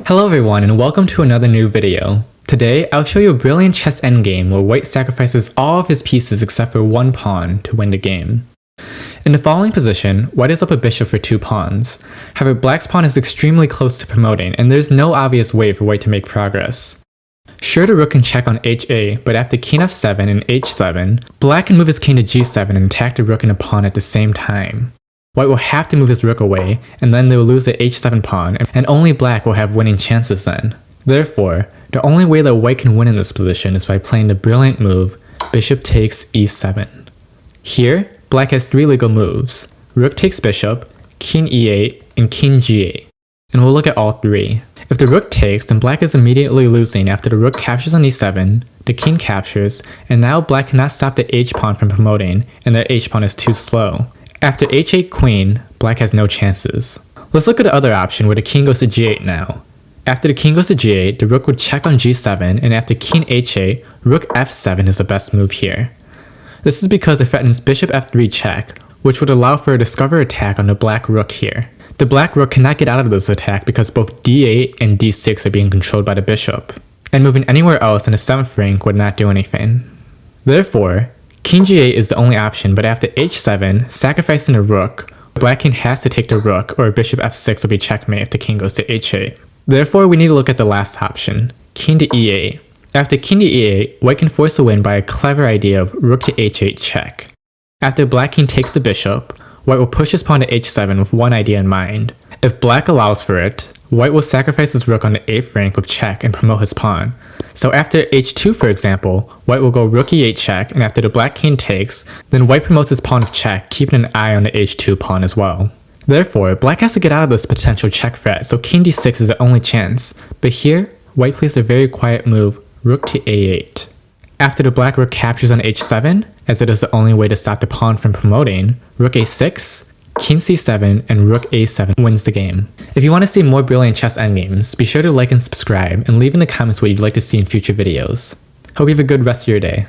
Hello everyone and welcome to another new video. Today, I'll show you a brilliant chess endgame where white sacrifices all of his pieces except for one pawn to win the game. In the following position, white is up a bishop for 2 pawns. However, black's pawn is extremely close to promoting and there's no obvious way for white to make progress. Sure, the rook can check on HA, but after king f7 and h7, black can move his king to g7 and attack the rook and the pawn at the same time. White will have to move his rook away, and then they will lose the h7 pawn, and only black will have winning chances then. Therefore, the only way that white can win in this position is by playing the brilliant move, bishop takes e7. Here, black has 3 legal moves, rook takes bishop, king e8, and king g8. And we'll look at all 3. If the rook takes, then black is immediately losing after the rook captures on e7, the king captures, and now black cannot stop the h-pawn from promoting, and their h-pawn is too slow. After h8 queen, black has no chances. Let's look at the other option where the king goes to g8 now. After the king goes to g8, the rook would check on g7, and after king h8, rook f7 is the best move here. This is because it threatens bishop f3 check, which would allow for a discover attack on the black rook here. The black rook cannot get out of this attack because both d8 and d6 are being controlled by the bishop, and moving anywhere else in the 7th rank would not do anything. Therefore, king g8 is the only option, but after h7, sacrificing the rook, black king has to take the rook, or bishop f6 will be checkmate if the king goes to h8. Therefore, we need to look at the last option, king to e8. After king to e8, white can force a win by a clever idea of rook to h8 check. After black king takes the bishop, white will push his pawn to h7 with one idea in mind. If black allows for it, white will sacrifice his rook on the 8th rank with check and promote his pawn. So after h2 for example, white will go rook e8 check, and after the black king takes, then white promotes his pawn with check, keeping an eye on the h2 pawn as well. Therefore, black has to get out of this potential check threat, so king d6 is the only chance. But here, white plays a very quiet move, rook to a8. After the black rook captures on h7, as it is the only way to stop the pawn from promoting, rook a6, king c7, and rook a7 wins the game. If you want to see more brilliant chess endgames, be sure to like and subscribe, and leave in the comments what you'd like to see in future videos. Hope you have a good rest of your day.